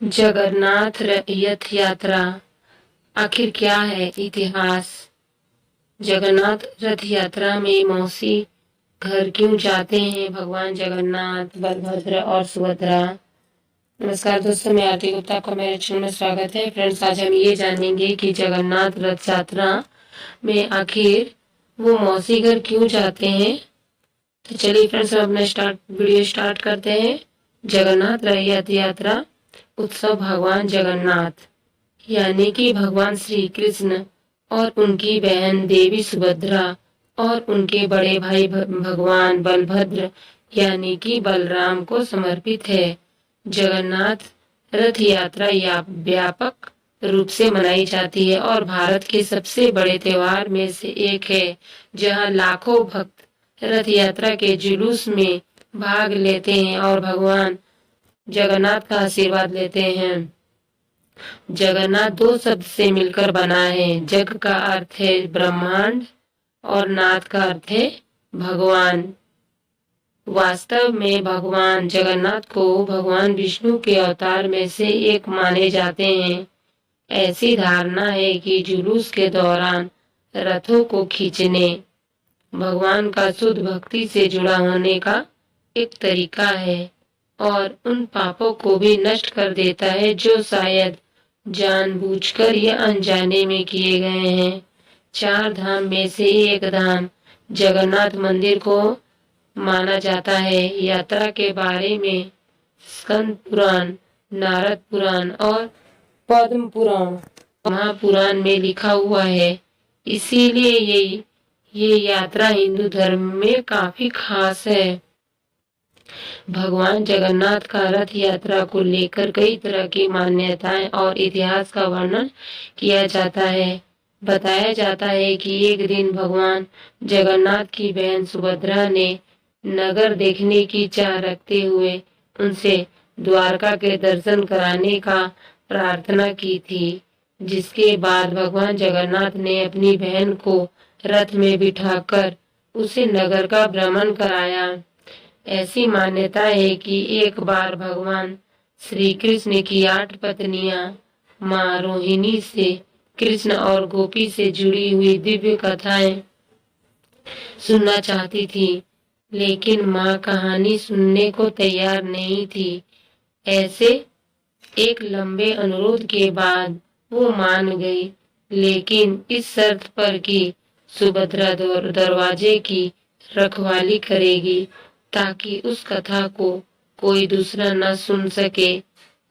जगन्नाथ रथ यात्रा आखिर क्या है इतिहास। जगन्नाथ रथ यात्रा में मौसी घर क्यों जाते हैं भगवान जगन्नाथ, बलभद्र और सुभद्रा। नमस्कार दोस्तों, मैं आरती गुप्ता, आपका मेरे चैनल में स्वागत है। फ्रेंड्स, आज हम ये जानेंगे कि जगन्नाथ रथ यात्रा में आखिर वो मौसी घर क्यों जाते हैं। तो चलिए फ्रेंड्स, हम अपना वीडियो स्टार्ट करते हैं। जगन्नाथ रथ यात्रा उत्सव भगवान जगन्नाथ यानी कि भगवान श्री कृष्ण और उनकी बहन देवी सुभद्रा और उनके बड़े भाई भगवान बलभद्र यानी कि बलराम को समर्पित है। जगन्नाथ रथ यात्रा या व्यापक रूप से मनाई जाती है और भारत के सबसे बड़े त्योहार में से एक है, जहां लाखों भक्त रथ यात्रा के जुलूस में भाग लेते हैं और भगवान जगन्नाथ का आशीर्वाद लेते हैं। जगन्नाथ दो शब्द से मिलकर बना है। जग का अर्थ है ब्रह्मांड और नाथ का अर्थ है भगवान। वास्तव में भगवान जगन्नाथ को भगवान विष्णु के अवतार में से एक माने जाते हैं। ऐसी धारणा है कि जुलूस के दौरान रथों को खींचने भगवान का शुद्ध भक्ति से जुड़ा होने का एक तरीका है और उन पापों को भी नष्ट कर देता है जो शायद जानबूझकर या अनजाने में किए गए हैं। चार धाम में से एक धाम जगन्नाथ मंदिर को माना जाता है। यात्रा के बारे में स्कंद पुराण, नारद पुराण और पद्म पुराण, महापुराण में लिखा हुआ है। इसीलिए ये यात्रा हिंदू धर्म में काफी खास है। भगवान जगन्नाथ का रथ यात्रा को लेकर कई तरह की मान्यताएं और इतिहास का वर्णन किया जाता है। बताया जाता है कि एक दिन भगवान जगन्नाथ की बहन सुभद्रा ने नगर देखने की चाह रखते हुए उनसे द्वारका के दर्शन कराने का प्रार्थना की थी, जिसके बाद भगवान जगन्नाथ ने अपनी बहन को रथ में बिठाकर उसे नगर का भ्रमण कराया। ऐसी मान्यता है कि एक बार भगवान श्री कृष्ण की 8 पत्नियां माँ रोहिणी से कृष्ण और गोपी से जुड़ी हुई दिव्य कथाएं सुनना चाहती थी, लेकिन माँ कहानी सुनने को तैयार नहीं थी। ऐसे एक लंबे अनुरोध के बाद वो मान गई, लेकिन इस शर्त पर कि सुभद्रा दरवाजे की रखवाली करेगी ताकि उस कथा को कोई दूसरा न सुन सके।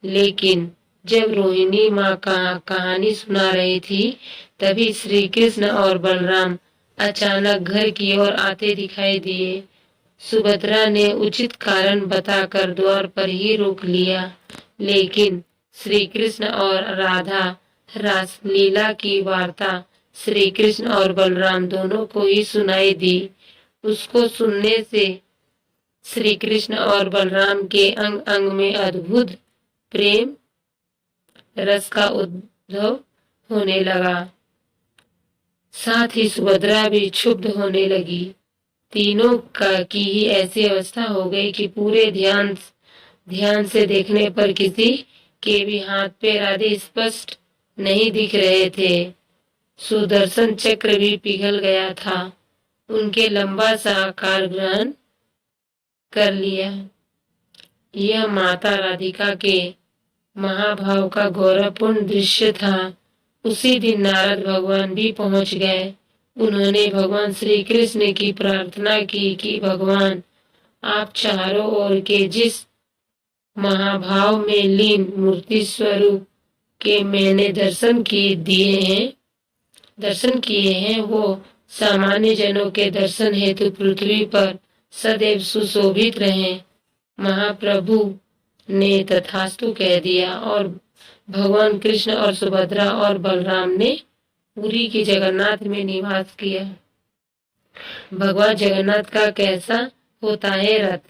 लेकिन जब रोहिणी माँ कहानी सुना रही थी, तभी श्री कृष्ण और बलराम अचानक घर की ओर आते दिखाई दिए। सुभद्रा ने उचित कारण बताकर द्वार पर ही रोक लिया, लेकिन श्री कृष्ण और राधा रासलीला की वार्ता श्री कृष्ण और बलराम दोनों को ही सुनाई दी। उसको सुनने से श्री कृष्ण और बलराम के अंग अंग में अद्भुत प्रेम रस का उद्भव होने लगा। साथ ही सुभद्रा भी क्षुब्ध होने लगी। तीनों की ही ऐसी अवस्था हो गई कि पूरे ध्यान से देखने पर किसी के भी हाथ पैर आदि स्पष्ट नहीं दिख रहे थे। सुदर्शन चक्र भी पिघल गया था। उनके लंबा सा आकार ग्रहण कर लिया। यह माता राधिका के महाभाव का गौरवपूर्ण दृश्य था। उसी दिन नारद भगवान भी पहुंच गए। उन्होंने भगवान श्री कृष्ण की प्रार्थना की कि भगवान, आप चारों ओर के जिस महाभाव में लीन मूर्ति स्वरूप के मैंने दर्शन किए हैं वो सामान्य जनों के दर्शन हेतु पृथ्वी पर सदैव सुशोभित रहें। महाप्रभु ने तथास्तु कह दिया और भगवान कृष्ण और सुभद्रा और बलराम ने पुरी के जगन्नाथ में निवास किया। भगवान जगन्नाथ का कैसा होता है रथ।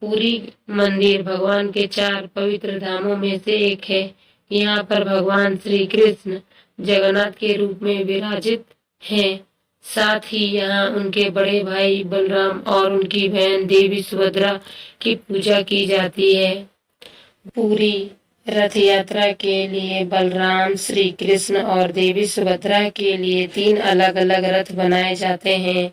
पुरी मंदिर भगवान के 4 पवित्र धामों में से एक है। यहाँ पर भगवान श्री कृष्ण जगन्नाथ के रूप में विराजित हैं। साथ ही यहाँ उनके बड़े भाई बलराम और उनकी बहन देवी सुभद्रा की पूजा की जाती है। पुरी रथ यात्रा के लिए बलराम, श्री कृष्ण और देवी सुभद्रा के लिए 3 अलग अलग रथ बनाए जाते हैं।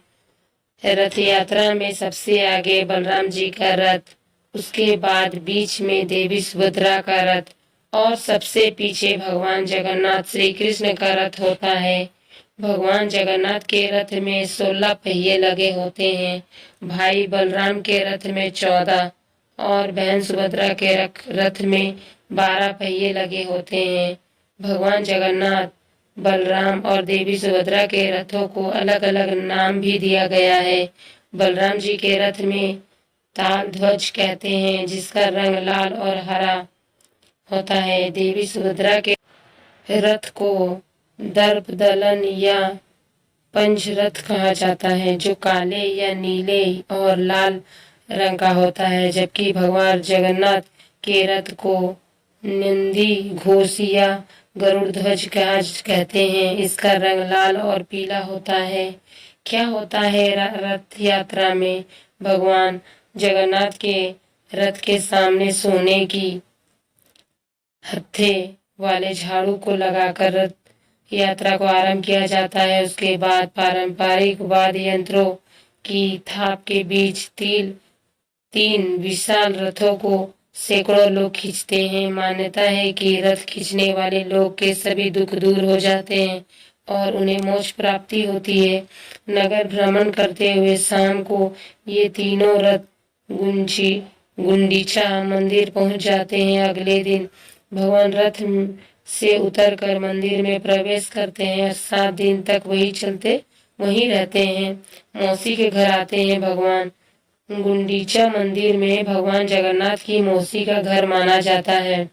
रथ यात्रा में सबसे आगे बलराम जी का रथ, उसके बाद बीच में देवी सुभद्रा का रथ और सबसे पीछे भगवान जगन्नाथ श्री कृष्ण का रथ होता है। भगवान जगन्नाथ के रथ में 16 पहिए लगे होते हैं। भाई बलराम के रथ में 14 और बहन सुभद्रा के रथ में 12 पहिए लगे होते हैं। भगवान जगन्नाथ, बलराम और देवी सुभद्रा के रथों को अलग अलग नाम भी दिया गया है। बलराम जी के रथ में ताल ध्वज कहते हैं, जिसका रंग लाल और हरा होता है। देवी सुभद्रा के रथ को दर्प दलन या पंचरथ कहा जाता है, जो काले या नीले और लाल रंग का होता है, जबकि भगवान जगन्नाथ के रथ को नंदी घोष या गरुड़ ध्वज कहते हैं। इसका रंग लाल और पीला होता है। क्या होता है रथ यात्रा में? भगवान जगन्नाथ के रथ के सामने सोने की हत्थे वाले झाड़ू को लगाकर रथ यात्रा को आरंभ किया जाता है। उसके बाद पारंपरिक वाद्य यंत्रों की थाप के बीच 3 विशाल रथों को सैकड़ों लोग खींचते हैं। मान्यता है कि रथ खींचने वाले लोग के सभी दुख दूर हो जाते हैं और उन्हें मोक्ष प्राप्ति होती है। नगर भ्रमण करते हुए शाम को ये तीनों रथ गुंडीचा मंदिर पहुंच जाते हैं। अगले दिन भगवान रथ से उतरकर मंदिर में प्रवेश करते हैं और 7 दिन तक वहीं रहते हैं। मौसी के घर आते हैं। भगवान गुंडीचा मंदिर में भगवान जगन्नाथ की मौसी का घर माना जाता है।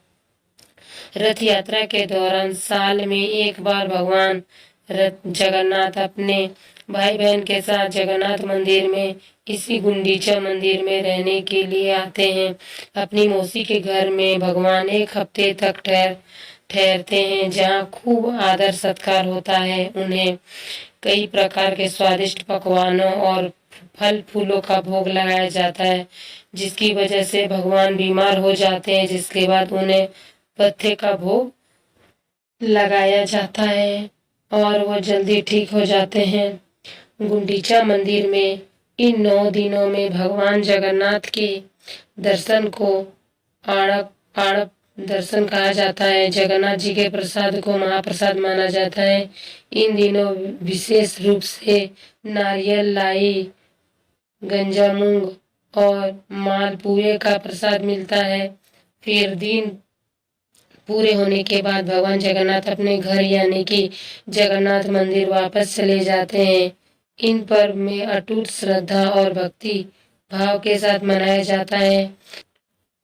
रथ यात्रा के दौरान साल में एक बार भगवान जगन्नाथ अपने भाई बहन के साथ जगन्नाथ मंदिर में, इसी गुंडीचा मंदिर में रहने के लिए आते हैं। अपनी मौसी के घर में भगवान 1 हफ्ते तक ठहरते हैं, जहाँ खूब आदर सत्कार होता है। उन्हें कई प्रकार के स्वादिष्ट पकवानों और फल फूलों का भोग लगाया जाता है, जिसकी वजह से भगवान बीमार हो जाते हैं, जिसके बाद उन्हें पत्थे का भोग लगाया जाता है और वो जल्दी ठीक हो जाते हैं। गुंडीचा मंदिर में इन 9 दिनों में भगवान जगन्नाथ के दर्शन को आड़प दर्शन कहा जाता है। जगन्नाथ जी के प्रसाद को महाप्रसाद माना जाता है। इन दिनों विशेष रूप से नारियल, लाई, गंजा मूंग और मालपुए का प्रसाद मिलता है। फिर दिन पूरे होने के बाद भगवान जगन्नाथ अपने घर यानी कि जगन्नाथ मंदिर वापस चले जाते हैं। इन पर्व में अटूट श्रद्धा और भक्ति भाव के साथ मनाया जाता है।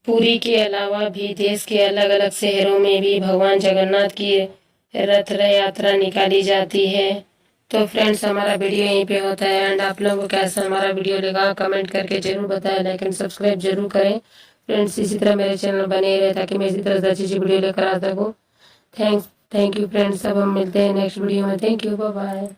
पुरी के अलावा भी देश के अलग अलग शहरों में भी भगवान जगन्नाथ की रथ यात्रा निकाली जाती है। तो फ्रेंड्स, हमारा वीडियो यहीं पे होता है एंड आप लोगों को कैसा हमारा वीडियो लगा कमेंट करके जरूर बताएं। लाइक एंड सब्सक्राइब जरूर करें फ्रेंड्स। इसी तरह मेरे चैनल बने रहे ताकि मैं इसी तरह से अच्छी वीडियो लेकर आ सकूँ। Thank you friends. अब हम मिलते हैं नेक्स्ट वीडियो में। Thank you, bye bye.